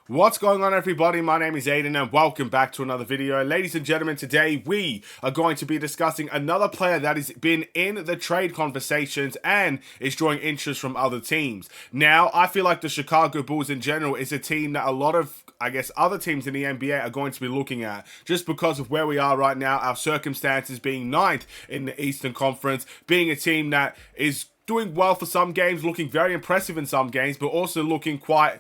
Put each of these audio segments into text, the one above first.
What's going on, everybody? My name is Aiden and welcome back to another video. Ladies and gentlemen, today we are going to be discussing another player that has been in the trade conversations and is drawing interest from other teams. Now, I feel like the Chicago Bulls in general is a team that a lot of other teams in the NBA are going to be looking at just because of where we are right now, our circumstances being ninth in the Eastern Conference, being a team that is doing well for some games, looking very impressive in some games, but also looking quite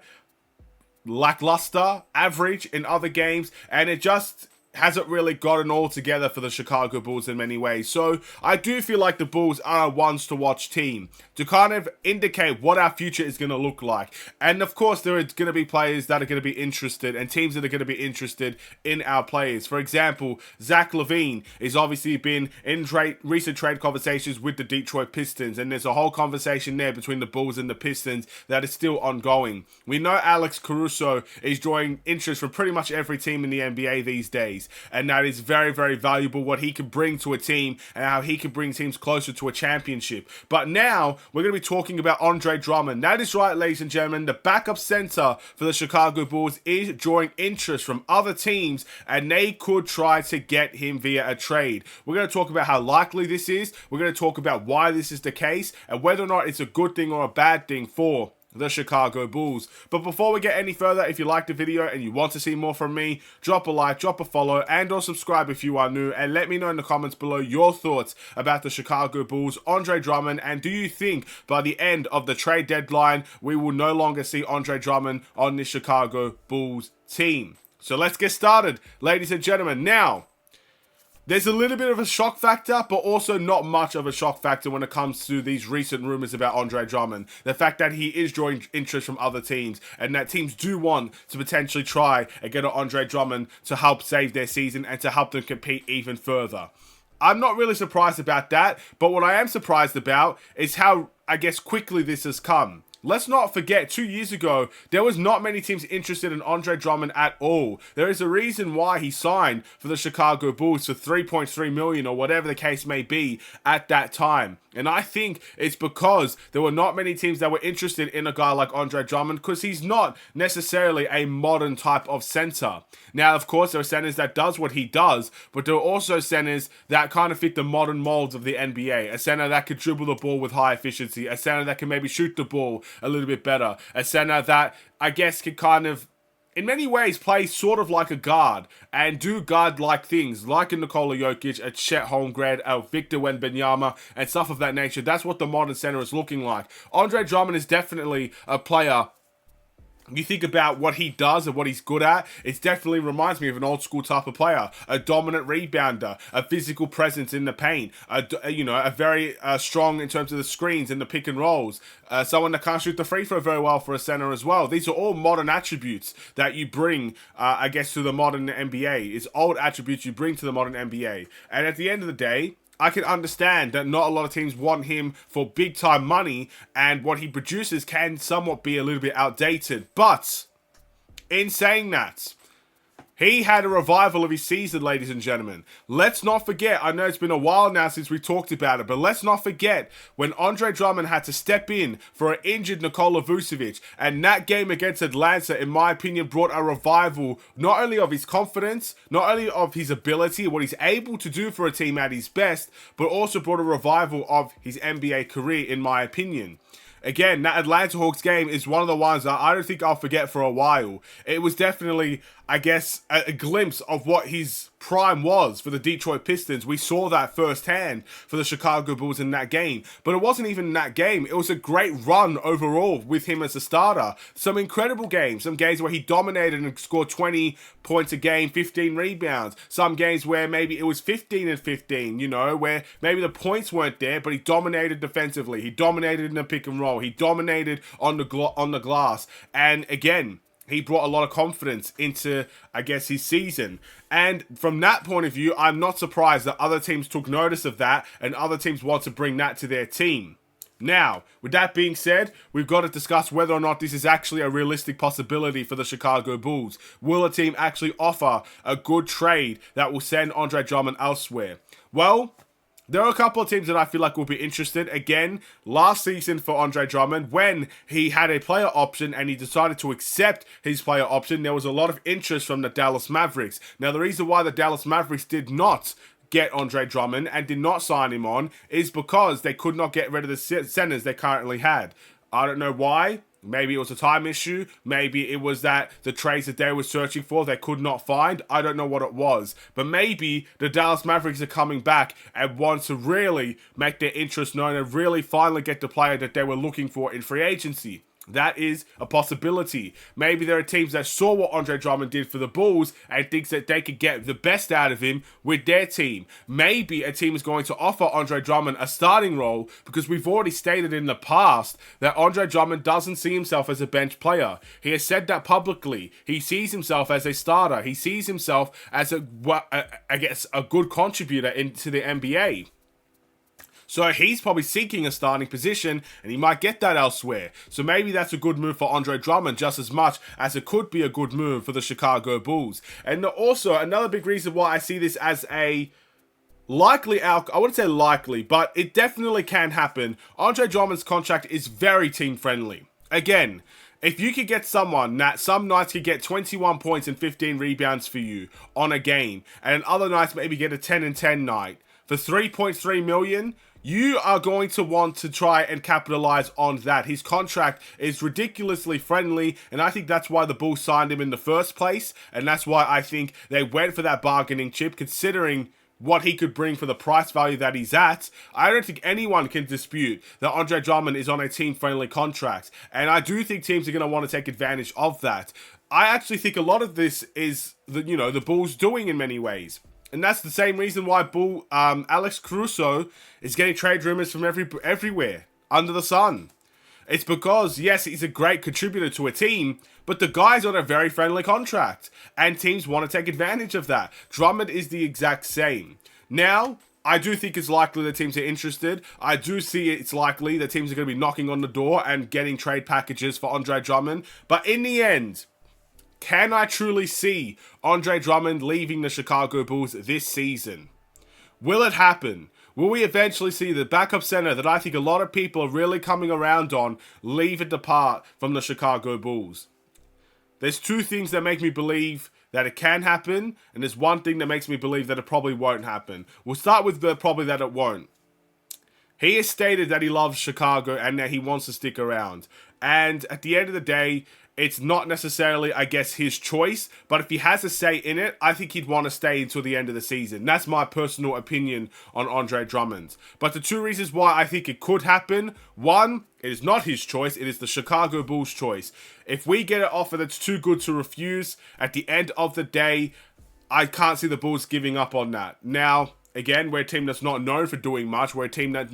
lackluster, average in other games, and it just hasn't really gotten all together for the Chicago Bulls in many ways. So I do feel like the Bulls are a ones to watch team to kind of indicate what our future is going to look like. And of course, there are going to be players that are going to be interested and teams that are going to be interested in our players. For example, Zach LaVine is obviously been in recent trade conversations with the Detroit Pistons, and there's a whole conversation there between the Bulls and the Pistons that is still ongoing. We know Alex Caruso is drawing interest from pretty much every team in the NBA these days. And that is very, very valuable, what he can bring to a team and how he can bring teams closer to a championship. But now, we're going to be talking about Andre Drummond. That is right, ladies and gentlemen. The backup center for the Chicago Bulls is drawing interest from other teams, and they could try to get him via a trade. We're going to talk about how likely this is. We're going to talk about why this is the case and whether or not it's a good thing or a bad thing for the Chicago Bulls. But before we get any further, if you liked the video and you want to see more from me, drop a like, drop a follow, and or subscribe if you are new, and let me know in the comments below your thoughts about the Chicago Bulls, Andre Drummond, and do you think by the end of the trade deadline we will no longer see Andre Drummond on the Chicago Bulls team? So let's get started, ladies and gentlemen. Now, there's a little bit of a shock factor, but also not much of a shock factor when it comes to these recent rumors about Andre Drummond. The fact that he is drawing interest from other teams, and that teams do want to potentially try and get an Andre Drummond to help save their season and to help them compete even further. I'm not really surprised about that, but what I am surprised about is how, quickly this has come. Let's not forget, 2 years ago, there was not many teams interested in Andre Drummond at all. There is a reason why he signed for the Chicago Bulls for $3.3 million or whatever the case may be at that time. And I think it's because there were not many teams that were interested in a guy like Andre Drummond because he's not necessarily a modern type of center. Now, of course, there are centers that does what he does, but there are also centers that kind of fit the modern molds of the NBA. A center that could dribble the ball with high efficiency. A center that can maybe shoot the ball a little bit better. A center that, could kind of, in many ways, play sort of like a guard and do guard-like things, like a Nikola Jokic, a Chet Holmgren, a Victor Wembanyama, and stuff of that nature. That's what the modern center is looking like. Andre Drummond is definitely a player. You think about what he does and what he's good at, it definitely reminds me of an old school type of player. A dominant rebounder, a physical presence in the paint, a very strong in terms of the screens and the pick and rolls. Someone that can't shoot the free throw very well for a center as well. These are all modern attributes that you bring, to the modern NBA. It's old attributes you bring to the modern NBA. And at the end of the day, I can understand that not a lot of teams want him for big time money, and what he produces can somewhat be a little bit outdated. But in saying that, he had a revival of his season, ladies and gentlemen. Let's not forget, I know it's been a while now since we talked about it, but let's not forget when Andre Drummond had to step in for an injured Nikola Vucevic, and that game against Atlanta, in my opinion, brought a revival not only of his confidence, not only of his ability, what he's able to do for a team at his best, but also brought a revival of his NBA career, in my opinion. Again, that Atlanta Hawks game is one of the ones that I don't think I'll forget for a while. It was definitely, a glimpse of what his prime was for the Detroit Pistons. We saw that firsthand for the Chicago Bulls in that game. But it wasn't even in that game. It was a great run overall with him as a starter. Some incredible games. Some games where he dominated and scored 20 points a game, 15 rebounds. Some games where maybe it was 15 and 15, where maybe the points weren't there, but he dominated defensively. He dominated in the pick and roll. He dominated on the glass. And again, he brought a lot of confidence into, his season. And from that point of view, I'm not surprised that other teams took notice of that and other teams want to bring that to their team. Now, with that being said, we've got to discuss whether or not this is actually a realistic possibility for the Chicago Bulls. Will a team actually offer a good trade that will send Andre Drummond elsewhere? Well, There are a couple of teams that I feel like will be interested. Again, last season for Andre Drummond, when he had a player option and he decided to accept his player option, there was a lot of interest from the Dallas Mavericks. Now, the reason why the Dallas Mavericks did not get Andre Drummond and did not sign him on is because they could not get rid of the centers they currently had. I don't know why. Maybe it was a time issue. Maybe it was that the trades that they were searching for they could not find. I don't know what it was. But maybe the Dallas Mavericks are coming back and want to really make their interest known and really finally get the player that they were looking for in free agency. That is a possibility. Maybe there are teams that saw what Andre Drummond did for the Bulls and thinks that they could get the best out of him with their team. Maybe a team is going to offer Andre Drummond a starting role because we've already stated in the past that Andre Drummond doesn't see himself as a bench player. He has said that publicly. He sees himself as a starter. He sees himself as a good contributor into the NBA. So he's probably seeking a starting position, and he might get that elsewhere. So maybe that's a good move for Andre Drummond just as much as it could be a good move for the Chicago Bulls. And also, another big reason why I see this as a likely outcome, I wouldn't say likely, but it definitely can happen. Andre Drummond's contract is very team-friendly. Again, if you could get someone that some nights could get 21 points and 15 rebounds for you on a game, and other nights maybe get a 10 and 10 night for $3.3 million, you are going to want to try and capitalize on that. His contract is ridiculously friendly, and I think that's why the Bulls signed him in the first place, and that's why I think they went for that bargaining chip, considering what he could bring for the price value that he's at. I don't think anyone can dispute that Andre Drummond is on a team-friendly contract, and I do think teams are going to want to take advantage of that. I actually think a lot of this is the Bulls doing in many ways. And that's the same reason why Alex Caruso is getting trade rumors from everywhere under the sun. It's because, yes, he's a great contributor to a team, but the guy's on a very friendly contract, and teams want to take advantage of that. Drummond is the exact same. Now, I do think it's likely that teams are interested. I do see it's likely that teams are going to be knocking on the door and getting trade packages for Andre Drummond. But in the end, can I truly see Andre Drummond leaving the Chicago Bulls this season? Will it happen? Will we eventually see the backup center that I think a lot of people are really coming around on leave and depart from the Chicago Bulls? There's two things that make me believe that it can happen, and there's one thing that makes me believe that it probably won't happen. We'll start with the probably that it won't. He has stated that he loves Chicago and that he wants to stick around. And at the end of the day, it's not necessarily, I guess, his choice, but if he has a say in it, I think he'd want to stay until the end of the season. That's my personal opinion on Andre Drummond. But the two reasons why I think it could happen, one, it is not his choice, it is the Chicago Bulls' choice. If we get an offer that's too good to refuse, at the end of the day, I can't see the Bulls giving up on that. Now, again, we're a team that's not known for doing much. We're a team that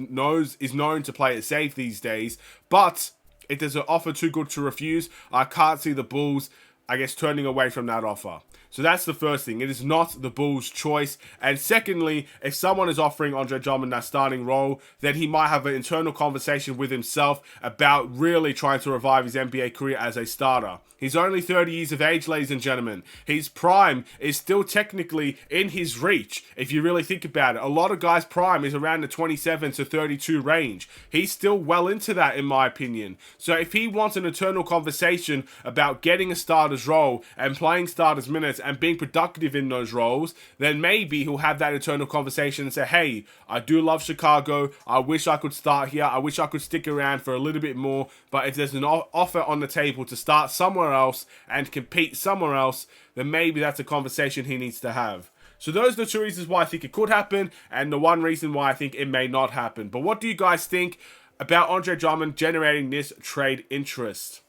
is known to play it safe these days. But if there's an offer too good to refuse, I can't see the Bulls, I guess, turning away from that offer. So that's the first thing. It is not the Bulls' choice. And secondly, if someone is offering Andre Drummond that starting role, then he might have an internal conversation with himself about really trying to revive his NBA career as a starter. He's only 30 years of age, ladies and gentlemen. His prime is still technically in his reach, if you really think about it. A lot of guys' prime is around the 27 to 32 range. He's still well into that, in my opinion. So if he wants an internal conversation about getting a starter's role and playing starter's minutes and being productive in those roles, then maybe he'll have that internal conversation and say, hey, I do love Chicago. I wish I could start here. I wish I could stick around for a little bit more. But if there's an offer on the table to start somewhere else and compete somewhere else, then maybe that's a conversation he needs to have. So those are the two reasons why I think it could happen, and the one reason why I think it may not happen. But what do you guys think about Andre Drummond generating this trade interest?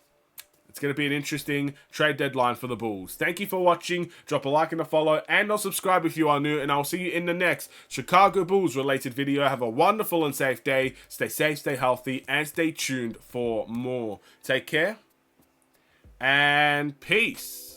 It's going to be an interesting trade deadline for the Bulls. Thank you for watching. Drop a like and a follow, and I'll subscribe if you are new, and I'll see you in the next Chicago Bulls related video. Have a wonderful and safe day. Stay safe, stay healthy, and stay tuned for more. Take care, and peace.